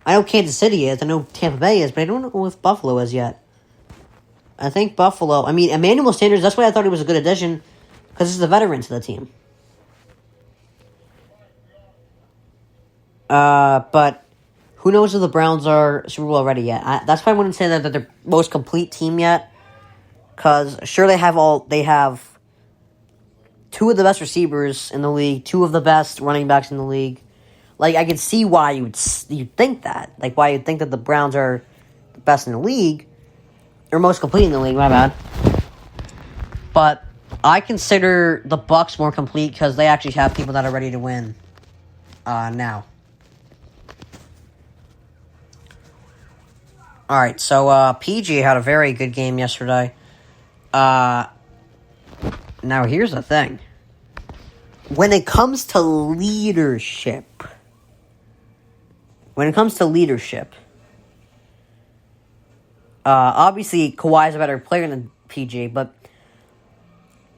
I know Kansas City is. I know Tampa Bay is, but I don't know if Buffalo is yet. I think Buffalo... I mean, Emmanuel Sanders, that's why I thought he was a good addition, because he's a veteran to the team. But who knows if the Browns are Super Bowl ready yet? That's why I wouldn't say that they're the most complete team yet, because sure they have two of the best receivers in the league, two of the best running backs in the league. Like, I can see why you'd think that. Like, why you'd think that the Browns are the best in the league. Or most complete in the league, my bad. But I consider the Bucs more complete because they actually have people that are ready to win now. Alright, so PG had a very good game yesterday. Now, here's the thing. When it comes to leadership, obviously Kawhi is a better player than PG, but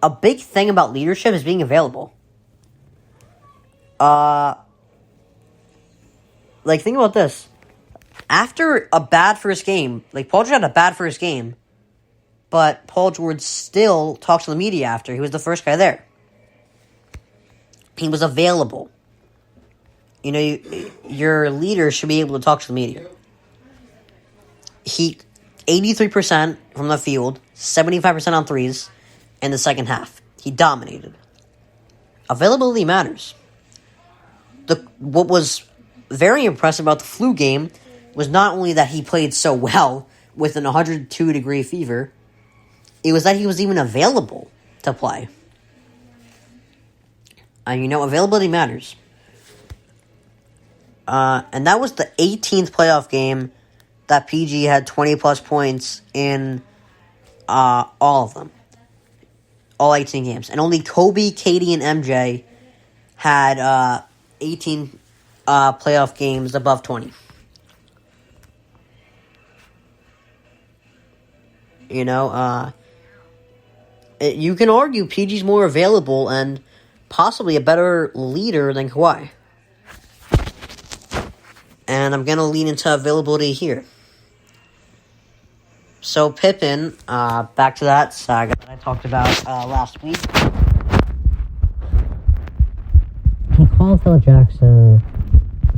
a big thing about leadership is being available. Like, think about this. After a bad first game, like, Paul George had a bad first game, but Paul George still talks to the media after. He was the first guy there. He was available. You know, your leader should be able to talk to the media. He 83% from the field, 75% on threes in the second half. He dominated. Availability matters. What was very impressive about the flu game was not only that he played so well with an 102-degree fever, it was that he was even available to play. And you know, availability matters. And that was the 18th playoff game that PG had 20-plus points in all of them. All 18 games. And only Kobe, Katie, and MJ had 18 playoff games above 20. You know, you can argue PG's more available and possibly a better leader than Kawhi. And I'm going to lean into availability here. So Pippen, back to that saga that I talked about last week. He called Phil Jackson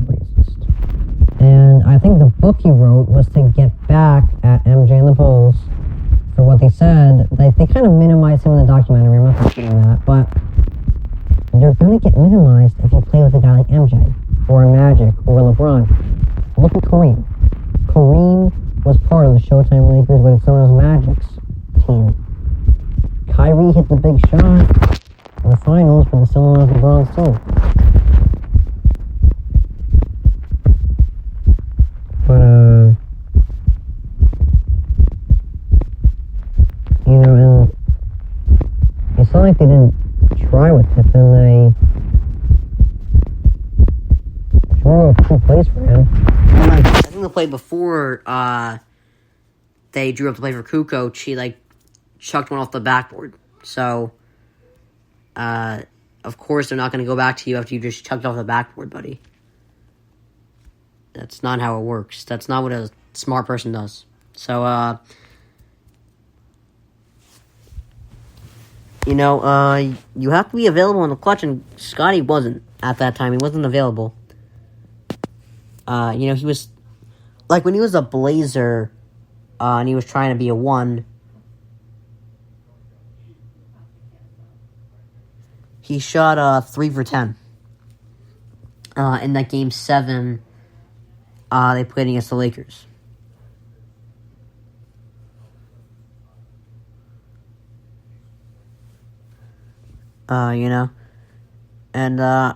racist. And I think the book he wrote was to get back at MJ and the Bulls for what they said. They kind of minimized him in the documentary. I'm not disputing that. But you're going to get minimized if you play with a guy like MJ or Magic or LeBron. Look at Kareem. Kareem was part of the Showtime Lakers, but it's someone else Magic's team. Kyrie hit the big shot in the finals, but it's someone else LeBron's team. But, you know, and it's not like they didn't try with Pippen. They drew up 2 plays for him. I think the play before they drew up the play for Kukoc, he, chucked one off the backboard. So, of course they're not going to go back to you after you just chucked off the backboard, buddy. That's not how it works. That's not what a smart person does. So, you know, you have to be available in the clutch, and Scottie wasn't at that time. He wasn't available. You know, he was, when he was a Blazer, and he was trying to be a 1, he shot 3 for 10. In that game 7, they played against the Lakers. You know, and,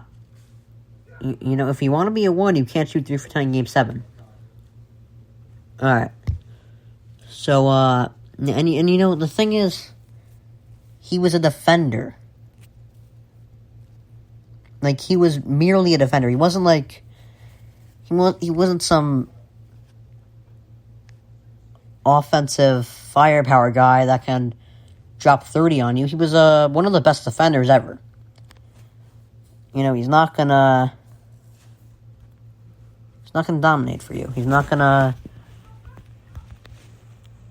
you know, if you want to be a 1, you can't shoot 3 for 10 in game 7. Alright. So, and you know, the thing is, he was a defender. He was merely a defender. He wasn't he wasn't some offensive firepower guy that can drop 30 on you. He was one of the best defenders ever. You know, he's not gonna not going to dominate for you. He's not going to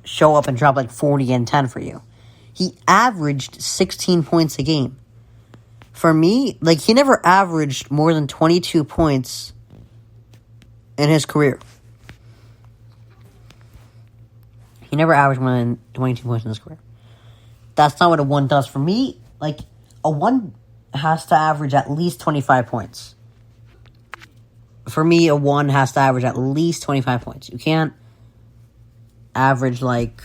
show up and drop like 40 and 10 for you. He averaged 16 points a game. For me, like, he never averaged more than 22 points in his career. He never averaged more than 22 points in his career. That's not what a 1 does. For me, like, a 1 has to average at least 25 points. For me, a 1 has to average at least 25 points. You can't average, like,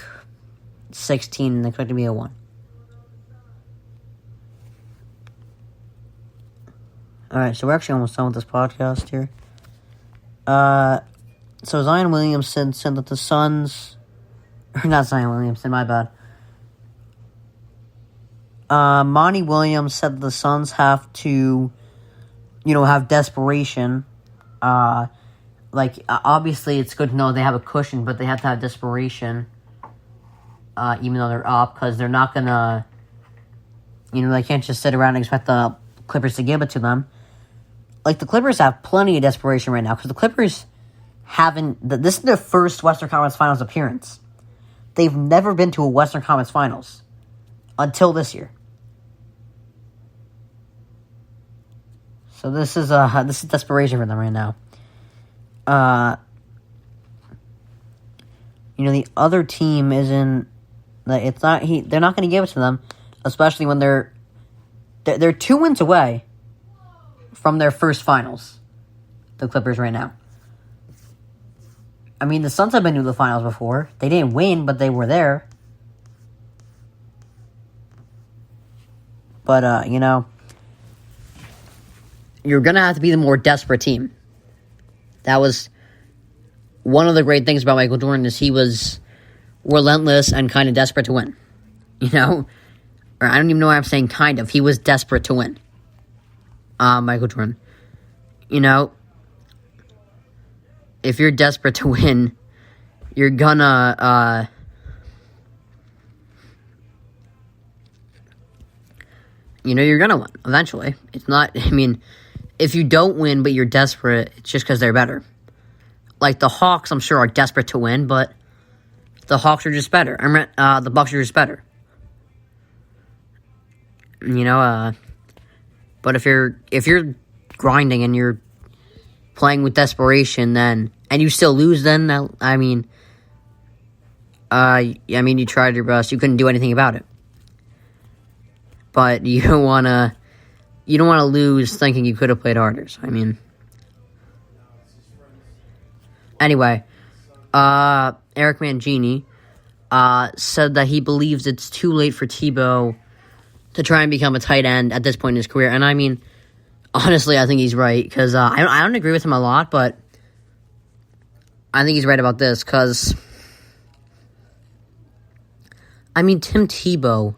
16 and expect to be a 1. Alright, so we're actually almost done with this podcast here. So Zion Williamson said that the Suns... Or not Zion Williamson, my bad. Monty Williams said that the Suns have to, have desperation. Obviously it's good to know they have a cushion, but they have to have desperation. Even though they're up, because they're not gonna... they can't just sit around and expect the Clippers to give it to them. Like, the Clippers have plenty of desperation right now, because the Clippers haven't... This is their first Western Conference Finals appearance. They've never been to a Western Conference Finals until this year. So this is desperation for them right now. The other team isn't... It's not... They're not going to give it to them, especially when they're 2 wins away from their first finals. The Clippers right now. I mean, the Suns have been to the finals before. They didn't win, but they were there. But, you're going to have to be the more desperate team. That was one of the great things about Michael Jordan, is he was relentless and kind of desperate to win. Or I don't even know why I'm saying kind of. He was desperate to win. Michael Jordan. If you're desperate to win, you're gonna, you're gonna win eventually. It's not, if you don't win but you're desperate, it's just because they're better. Like, the Hawks, I'm sure, are desperate to win, but the Hawks are just better. The Bucks are just better. But if you're grinding and you're playing with desperation, then, and you still lose, then, you tried your best. You couldn't do anything about it. But you don't want to lose thinking you could have played harder. So, anyway, Eric Mangini said that he believes it's too late for Tebow to try and become a tight end at this point in his career. And honestly, I think he's right, because I don't agree with him a lot, but I think he's right about this, because Tim Tebow,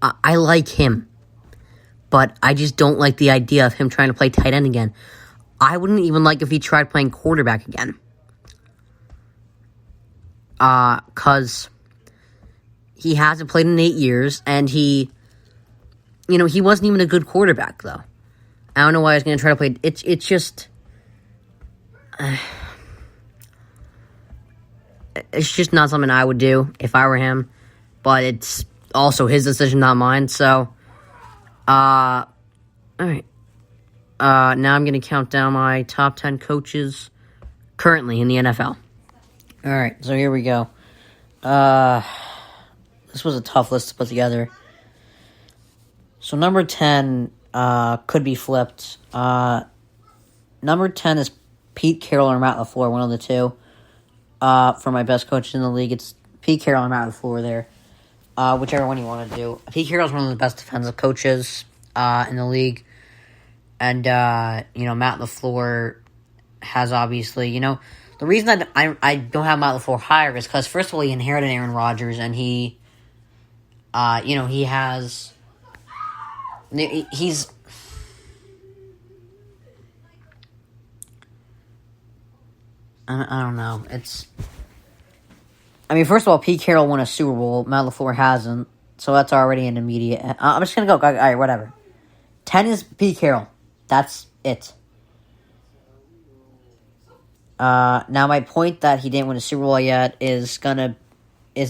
I like him, but I just don't like the idea of him trying to play tight end again. I wouldn't even like if he tried playing quarterback again, because he hasn't played in 8 years, and he wasn't even a good quarterback, though. I don't know why he's going to try to play. It's just... it's just not something I would do if I were him. But it's also his decision, not mine. So, alright. Now I'm going to count down my top 10 coaches currently in the NFL. Alright, so here we go. This was a tough list to put together. So number 10 could be flipped. Number 10 is Pete Carroll or Matt LaFleur, one of the two. For my best coaches in the league, it's Pete Carroll and Matt LaFleur there. Whichever one you want to do. Pete Carroll's one of the best defensive coaches in the league. And, Matt LaFleur has obviously, the reason that I don't have Matt LaFleur higher is because, first of all, he inherited Aaron Rodgers, and he has... He's... I don't know. It's... first of all, Pete Carroll won a Super Bowl. Matt LaFleur hasn't. So that's already an immediate... I'm just going to go. All right, whatever. 10 is Pete Carroll. That's it. Now my point that he didn't win a Super Bowl yet is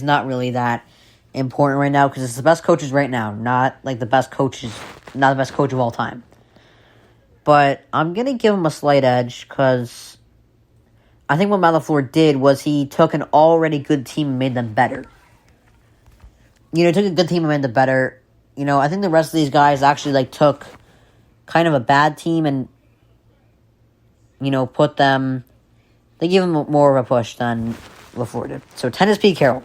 not really that important right now because it's the best coaches right now, not the best coach of all time. But I'm gonna give him a slight edge because I think what Matt LaFleur did was he took an already good team and made them better. He took a good team and made them better. I think the rest of these guys actually took kind of a bad team and put them. They gave him more of a push than LaFleur did. So 10 is Pete Carroll.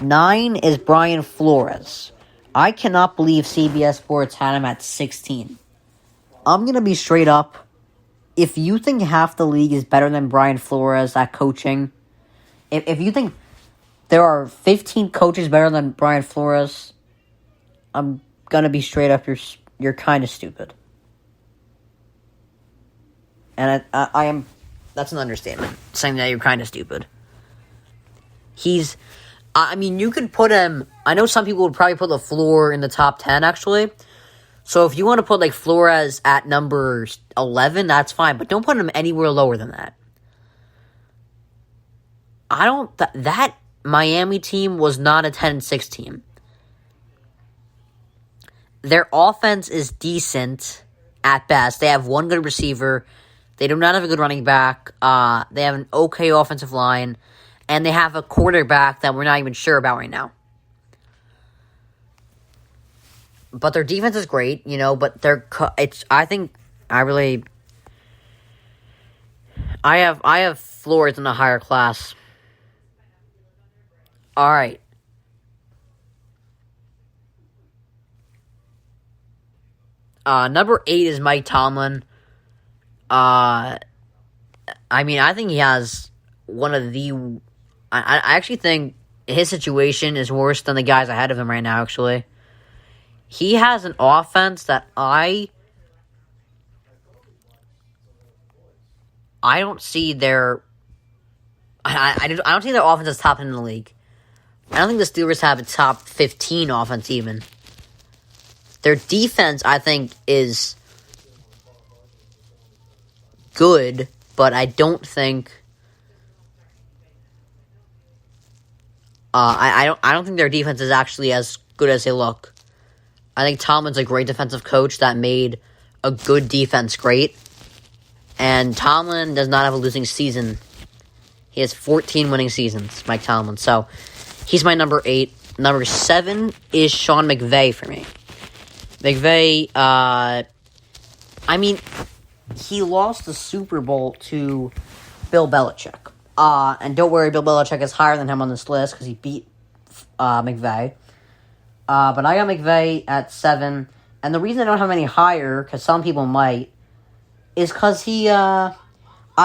9 is Brian Flores. I cannot believe CBS Sports had him at 16. I'm going to be straight up. If you think half the league is better than Brian Flores at coaching, if you think there are 15 coaches better than Brian Flores, I'm going to be straight up. You're kind of stupid. And I am... That's an understatement, saying that you're kind of stupid. You could put him... I know some people would probably put LaFleur in the top 10, actually. So if you want to put, Flores at number 11, that's fine. But don't put him anywhere lower than that. That Miami team was not a 10-6 team. Their offense is decent at best. They have one good receiver. They do not have a good running back. They have an okay offensive line. And they have a quarterback that we're not even sure about right now. But their defense is great, but I have Flores in a higher class. All right. Number 8 is Mike Tomlin. I think he has one of the... I actually think his situation is worse than the guys ahead of him right now, actually. He has an offense that I don't see their... I don't see their offense as top 10 in the league. I don't think the Steelers have a top 15 offense even. Their defense, I think, is good, but I don't think... I don't think their defense is actually as good as they look. I think Tomlin's a great defensive coach that made a good defense great. And Tomlin does not have a losing season. He has 14 winning seasons, Mike Tomlin. So, he's my number 8. Number 7 is Sean McVay for me. McVay, he lost the Super Bowl to Bill Belichick. And don't worry, Bill Belichick is higher than him on this list because he beat McVay. But I got McVay at 7. And the reason I don't have any higher, because some people might, is because I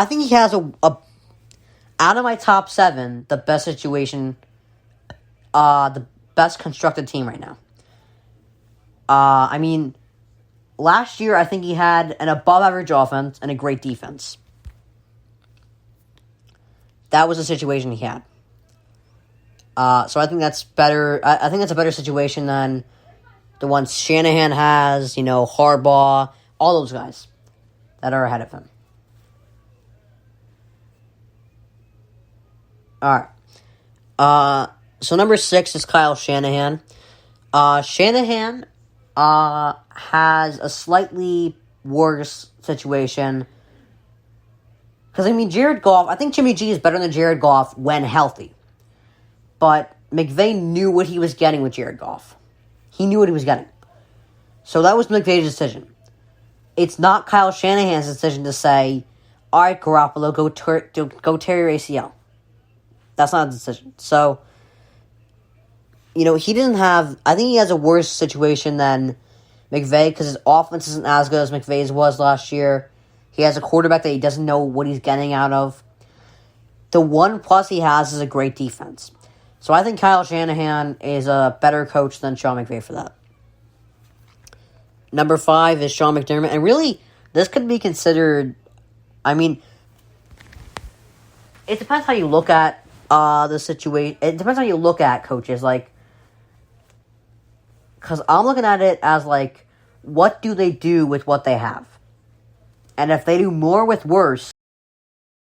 think he has a out of my top 7, the best situation, the best constructed team right now. Last year I think he had an above-average offense and a great defense. That was the situation he had. So I think that's better. I think that's a better situation than the ones Shanahan has, Harbaugh, all those guys that are ahead of him. All right. So number 6 is Kyle Shanahan. Shanahan has a slightly worse situation. Because, Jared Goff, I think Jimmy G is better than Jared Goff when healthy. But McVay knew what he was getting with Jared Goff. He knew what he was getting. So that was McVay's decision. It's not Kyle Shanahan's decision to say, all right, Garoppolo, go tear your ACL. That's not a decision. So, he didn't have... I think he has a worse situation than McVay because his offense isn't as good as McVay's was last year. He has a quarterback that he doesn't know what he's getting out of. The one plus he has is a great defense. So I think Kyle Shanahan is a better coach than Sean McVay for that. Number 5 is Sean McDermott. And really, this could be considered... it depends how you look at the situation. It depends how you look at coaches. Because I'm looking at it as, what do they do with what they have? And if they do more with worse,